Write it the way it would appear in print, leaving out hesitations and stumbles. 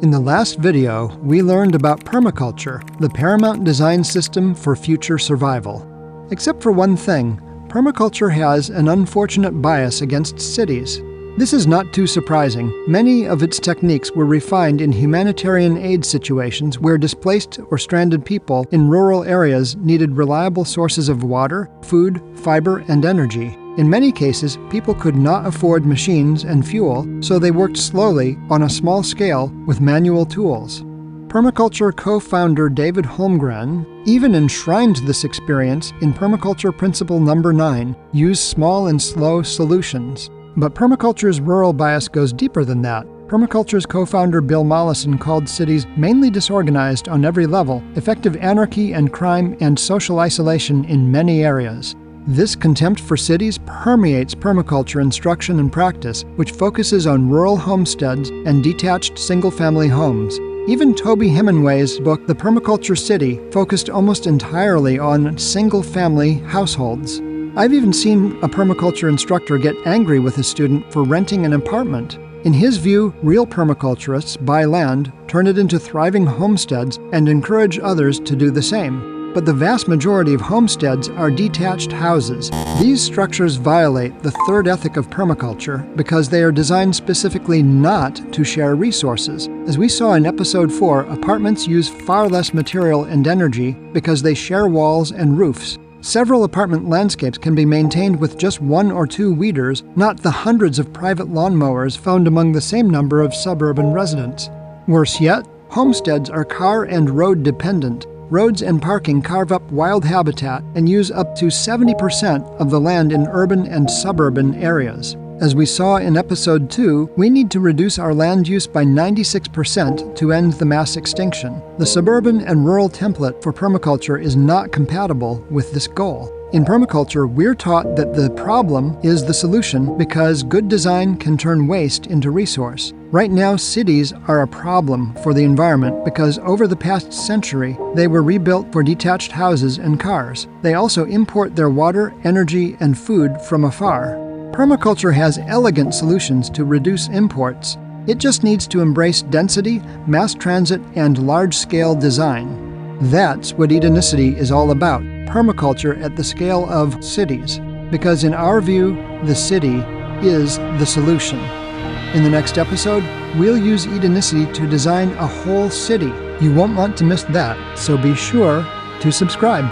In the last video, we learned about permaculture, the paramount design system for future survival. Except for one thing, permaculture has an unfortunate bias against cities. This is not too surprising. Many of its techniques were refined in humanitarian aid situations where displaced or stranded people in rural areas needed reliable sources of water, food, fiber, and energy. In many cases, people could not afford machines and fuel, so they worked slowly on a small scale with manual tools. Permaculture co-founder David Holmgren even enshrined this experience in Permaculture Principle Number 9, use small and slow solutions. But permaculture's rural bias goes deeper than that. Permaculture's co-founder Bill Mollison called cities mainly disorganized on every level, effective anarchy and crime and social isolation in many areas. This contempt for cities permeates permaculture instruction and practice, which focuses on rural homesteads and detached single-family homes. Even Toby Hemingway's book, The Permaculture City, focused almost entirely on single-family households. I've even seen a permaculture instructor get angry with a student for renting an apartment. In his view, real permaculturists buy land, turn it into thriving homesteads, and encourage others to do the same. But the vast majority of homesteads are detached houses. These structures violate the third ethic of permaculture because they are designed specifically not to share resources. As we saw in Episode 4, apartments use far less material and energy because they share walls and roofs. Several apartment landscapes can be maintained with just 1 or 2 weeders, not the hundreds of private lawnmowers found among the same number of suburban residents. Worse yet, homesteads are car and road dependent. Roads and parking carve up wild habitat and use up to 70% of the land in urban and suburban areas. As we saw in Episode 2, we need to reduce our land use by 96% to end the mass extinction. The suburban and rural template for permaculture is not compatible with this goal. In permaculture, we're taught that the problem is the solution because good design can turn waste into resource. Right now, cities are a problem for the environment because over the past century, they were rebuilt for detached houses and cars. They also import their water, energy, and food from afar. Permaculture has elegant solutions to reduce imports. It just needs to embrace density, mass transit, and large-scale design. That's what Edenicity is all about, permaculture at the scale of cities. Because in our view, the city is the solution. In the next episode, we'll use Edenicity to design a whole city. You won't want to miss that, so be sure to subscribe.